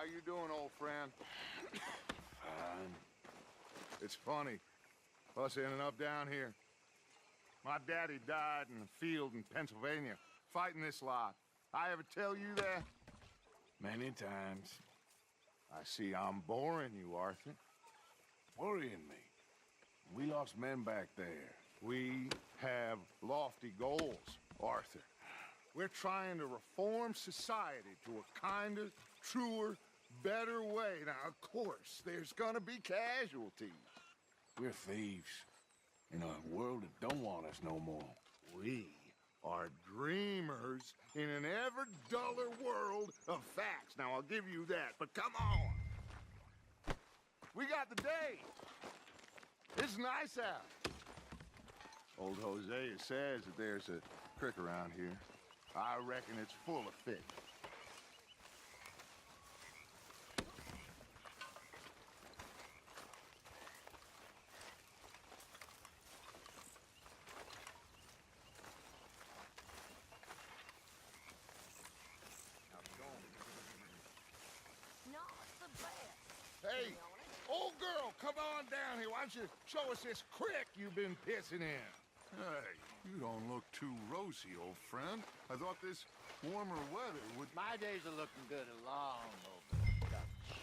you doing, old friend? Fine. It's funny, us ending up down here. My daddy died in a field in Pennsylvania, fighting this lot. I ever tell you that? Many times. I see I'm boring you, Arthur. Worrying me. We lost men back there. We have lofty goals, Arthur. We're trying to reform society to a kinder, truer, better way. Now, of course, there's gonna be casualties. We're thieves. In a world that don't want us no more. We are dreamers in an ever duller world of facts. Now, I'll give you that, but come on. We got the day. It's nice out. Old Hosea says that there's a creek around here. I reckon it's full of fish. Hey, old girl, come on down here. Why don't you show us this creek you've been pissing in? Hey, you don't look too rosy, old friend. I thought this warmer weather would... My days are looking good along over Dutch.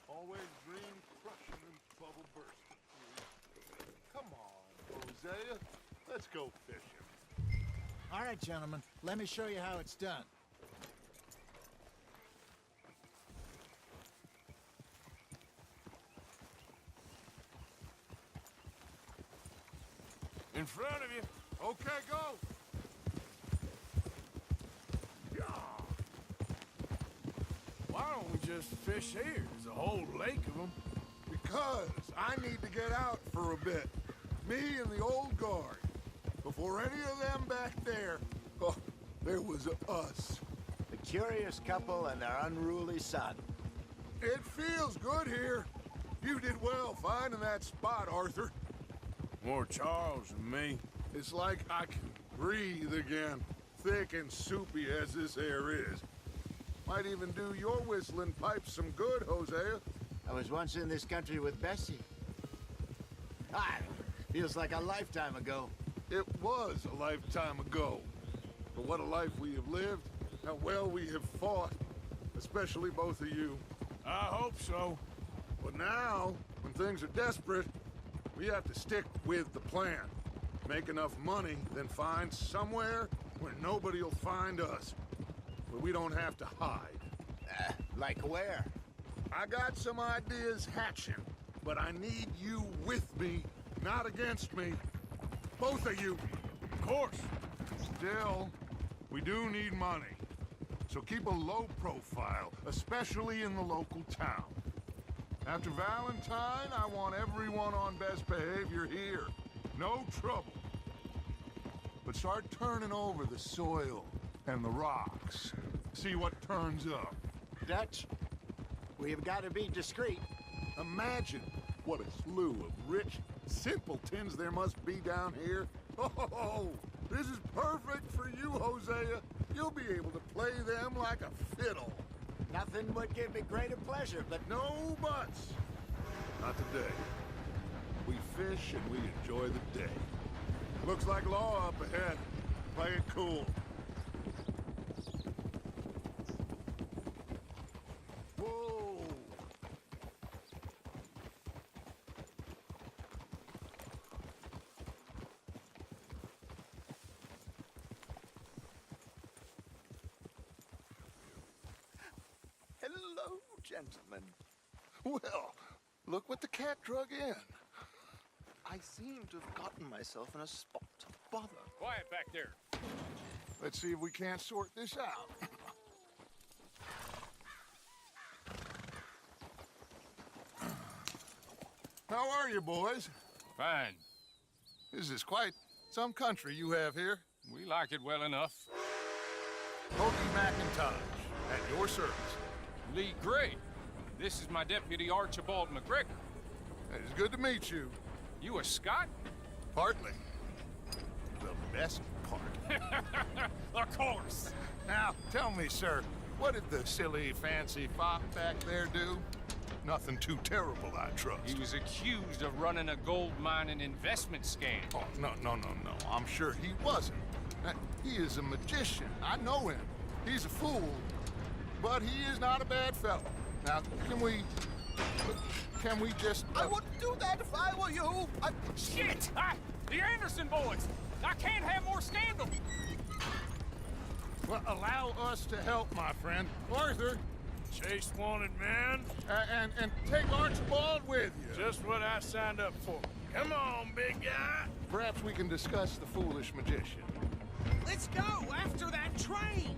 Always dream crushing and bubble bursting. Come on, Hosea. Let's go fishing. All right, gentlemen. Let me show you how it's done. In front of you. Okay, go! Why don't we just fish here? There's a whole lake of them. Because I need to get out for a bit. Me and the old guard. Before any of them back there, oh, there was us. The curious couple and their unruly son. It feels good here. You did well finding that spot, Arthur. More Charles than me. It's like I can breathe again, thick and soupy as this air is. Might even do your whistling pipes some good, Hosea. I was once in this country with Bessie. Ah, feels like a lifetime ago. It was a lifetime ago. But what a life we have lived, how well we have fought, especially both of you. I hope so. But now, when things are desperate, we have to stick with the plan. Make enough money, then find somewhere where nobody will find us. Where we don't have to hide. Like where? I got some ideas hatching, but I need you with me, not against me. Both of you. Of course. Still, we do need money. So keep a low profile, especially in the local town. After Valentine, I want everyone on best behavior here. No trouble. But start turning over the soil and the rocks. See what turns up. Dutch, we've got to be discreet. Imagine what a slew of rich simpletons there must be down here. Oh, this is perfect for you, Hosea. You'll be able to play them like a fiddle. Nothing would give me greater pleasure, but No buts. Not today. We fish and we enjoy the day. Looks like law up ahead. Play it cool. Whoa! hello, gentlemen. Well, look what the cat drug in. I seem to have gotten myself in a spot of bother. Quiet back there. Let's see if we can't sort this out. How are you, boys? Fine. This is quite some country you have here. We like it well enough. Pokey McIntosh, at your service. Lee Gray. This is my deputy Archibald McGregor. It's good to meet you. You a Scot? Partly. The best part. Of course. Now, tell me, sir, What did the silly, fancy fop back there do? Nothing too terrible, I trust. He was accused of running a gold mining investment scam. Oh, no. I'm sure he wasn't. He is a magician. I know him. He's a fool, but he is not a bad fellow. Now, can we just... I wouldn't do that if I were you. Shit! The Anderson boys! I can't have more scandal! Well, allow us to help, my friend. Arthur, Chase wanted man. and take Archibald with you. Just what I signed up for. Come on, big guy. Perhaps we can discuss the foolish magician. Let's go after that train!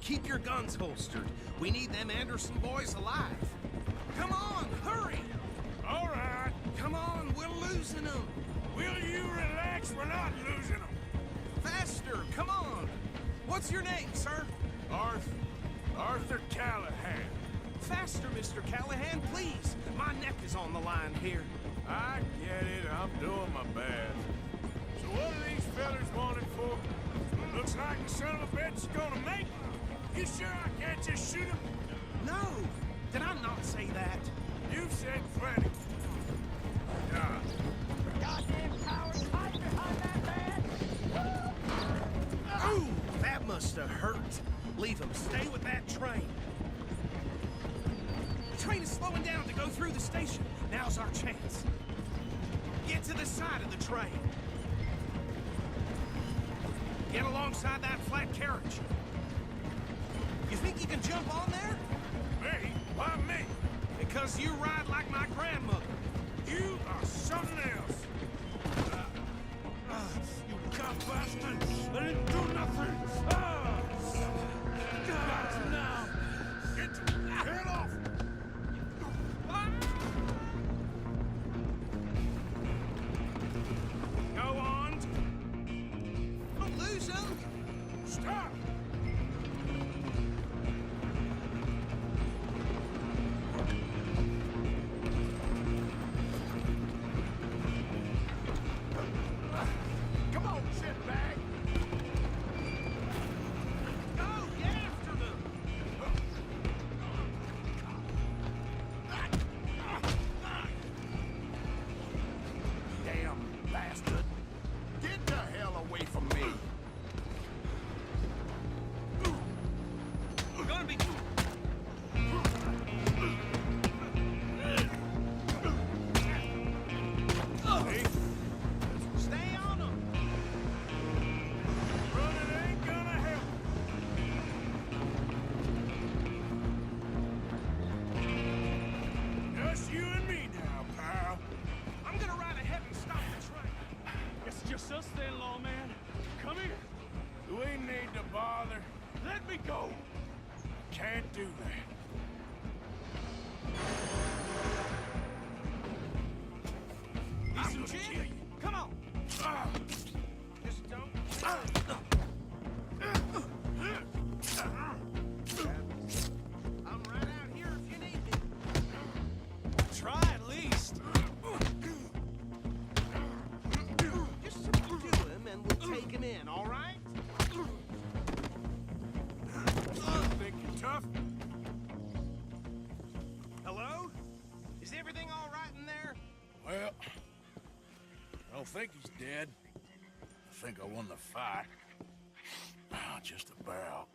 Keep your guns holstered. We need them Anderson boys alive. Come on, hurry! All right. Come on, we're losing them. Will you relax? We're not losing them. Faster, come on. What's your name, sir? Arthur Callahan. Faster, Mr. Callahan, please. My neck is on the line here. I get it. I'm doing my best. So what are these fellas wanted for? Looks like the son of a bitch is gonna make it. You sure I can't just shoot him? No, did I not say that? You said plenty. Goddamn cowards hide behind that man! Ooh, that must have hurt. Leave him. Stay with that train. The train is slowing down to go through the station. Now's our chance. Get to the side of the train. Get alongside that flat carriage. You think you can jump on there? Me? Why me? Because you ride like my grandmother. You are something else. You cop bastard! I didn't do nothing! Got you now! Get off! Go on. Don't lose him. Stop! Come on, shitbag! Go, get after them. Damn bastard! Get the hell away from me! We're gonna be... Stay on them. Running ain't gonna help. Just you and me now, pal. I'm gonna ride ahead and stop the train. It's just us then, lawman. Come here. We need to bother. Let me go. Can't do that. Need some gonna gin? kill you. Come on. Ah. Just don't... I'm right out here if you need me. Try at least. Just subdue him and we'll take him in, all right? Think you're tough? Hello? Is everything all right in there? Well, I don't think he's dead. I think I won the fight. Just about.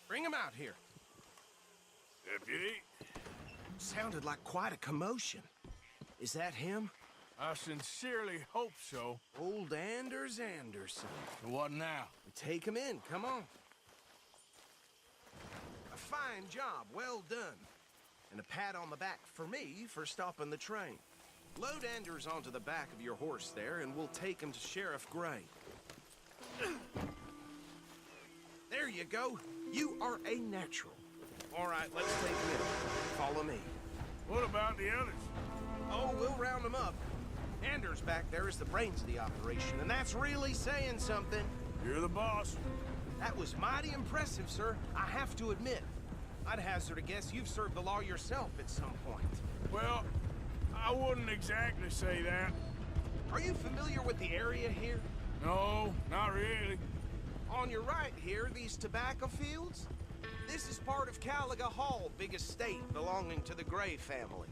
Bring him out here. Deputy, Sounded like quite a commotion. Is that him? I sincerely hope so. Old Anders Anderson. So what now? Take him in, come on. A fine job, well done. And a pat on the back for me for stopping the train. Load Anders onto the back of your horse there, and we'll take him to Sheriff Gray. There you go. You are a natural. All right, let's take him in. Follow me. What about the others? Oh, we'll round them up. Anders back there is the brains of the operation, and that's really saying something. You're the boss. That was mighty impressive, sir. I have to admit. I'd hazard a guess you've served the law yourself at some point. Well, I wouldn't exactly say that. Are you familiar with the area here? No, not really. On your right here, these tobacco fields? This is part of Caliga Hall, big estate belonging to the Gray family.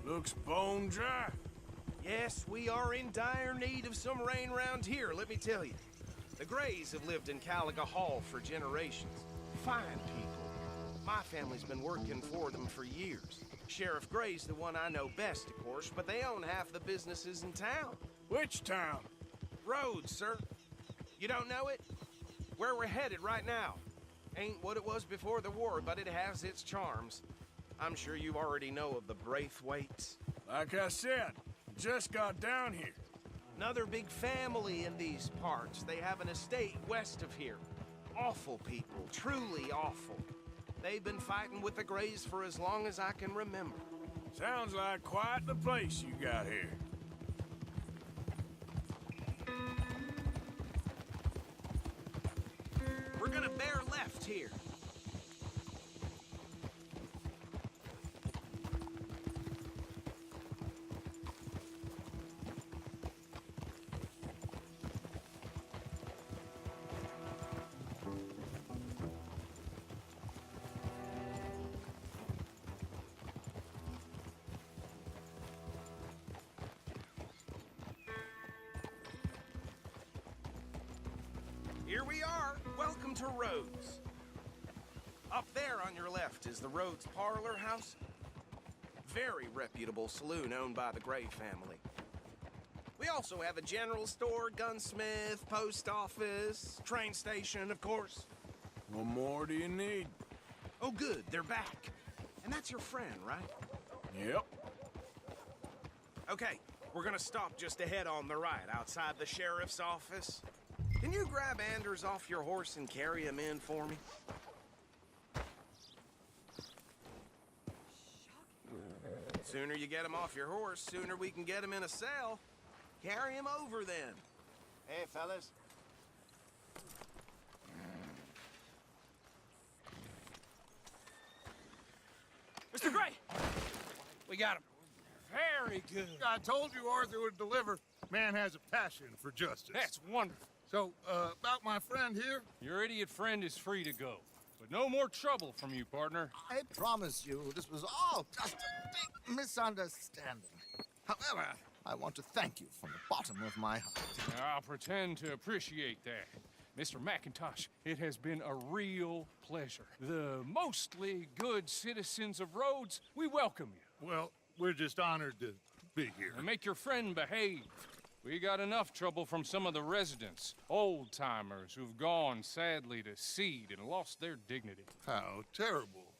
Looks bone dry. Yes, we are in dire need of some rain round here, let me tell you. The Grays have lived in Caliga Hall for generations. Fine people. My family's been working for them for years. Sheriff Gray's the one I know best, of course, but they own half the businesses in town. Which town? Rhodes, sir. You don't know it? Where we're headed right now. Ain't what it was before the war, but it has its charms. I'm sure you already know of the Braithwaites. Like I said, just got down here. Another big family in these parts. They have an estate west of here. Awful people, truly awful. They've been fighting with the Grays for as long as I can remember. Sounds like quite the place you got here. We're gonna bear left here. Here we are. Welcome to Rhodes. Up there on your left is the Rhodes Parlor House. Very reputable saloon owned by the Gray family. We also have a general store, gunsmith, post office, train station, of course. What more do you need? Oh, good, they're back. And that's your friend, right? Yep. Okay, we're gonna stop just ahead on the right, outside the sheriff's office. Can you grab Anders off your horse and carry him in for me? Sooner you get him off your horse, sooner we can get him in a cell. Carry him over then. Hey, fellas. Mr. Gray! We got him. Very good. I told you Arthur would deliver. Man has a passion for justice. That's wonderful. So, about my friend here? Your idiot friend is free to go. But no more trouble from you, partner. I promise you, this was all just a big misunderstanding. However, I want to thank you from the bottom of my heart. I'll pretend to appreciate that. Mr. McIntosh, it has been a real pleasure. The mostly good citizens of Rhodes, we welcome you. Well, we're just honored to be here. And make your friend behave. We got enough trouble from some of the residents, old-timers who've gone, sadly, to seed and lost their dignity. How terrible.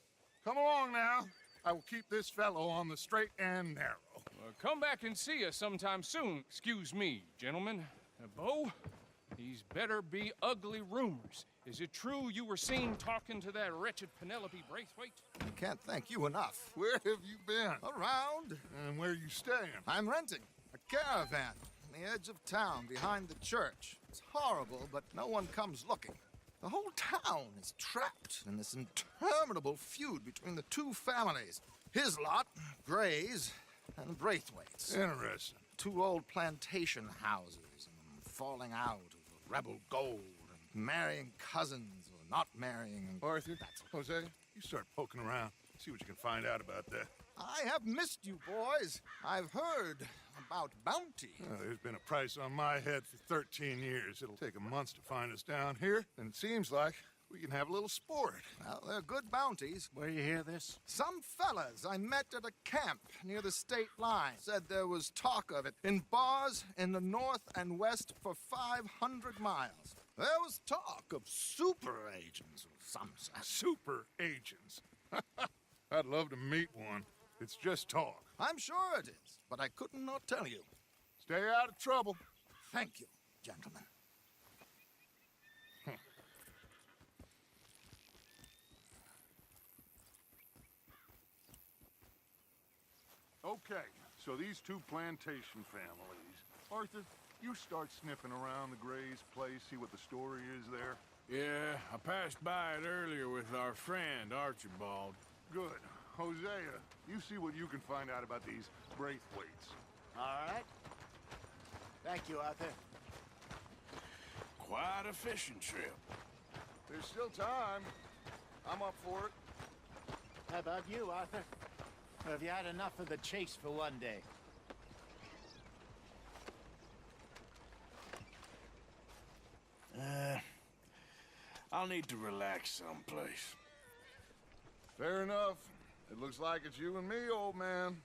Come along now. I will keep this fellow on the straight and narrow. Come back and see us sometime soon. Excuse me, gentlemen. Bo, these better be ugly rumors. Is it true you were seen talking to that wretched Penelope Braithwaite? I can't thank you enough. Where have you been? Around. And where are you staying? I'm renting a caravan on the edge of town behind the church. It's horrible, but no one comes looking. The whole town is trapped in this interminable feud between the two families. His lot, Gray's, and Braithwaite's. Interesting. Two old plantation houses, and falling out of rebel gold, and marrying cousins or not marrying. And Arthur, Jose, you start poking around. See what you can find out about that. I have missed you, boys. I've heard about bounty. There's been a price on my head for 13 years. It'll take a month to find us down here, and it seems like we can have a little sport. Well, they're good bounties. Where you hear this? Some fellas I met at a camp near the state line said there was talk of it in bars in the north and west for 500 miles. There was talk of super agents of some sort. Super agents. I'd love to meet one. It's just talk. I'm sure it is, but I couldn't not tell you. Stay out of trouble. Thank you, gentlemen. Okay, so these two plantation families. Arthur, you start sniffing around the Gray's place, see what the story is there. Yeah, I passed by it earlier with our friend, Archibald. Good. Hosea, you see what you can find out about these Braithwaites. All right. Thank you, Arthur. Quite a fishing trip. There's still time. I'm up for it. How about you, Arthur? Or have you had enough of the chase for one day? I'll need to relax someplace. Fair enough. It looks like it's you and me, old man.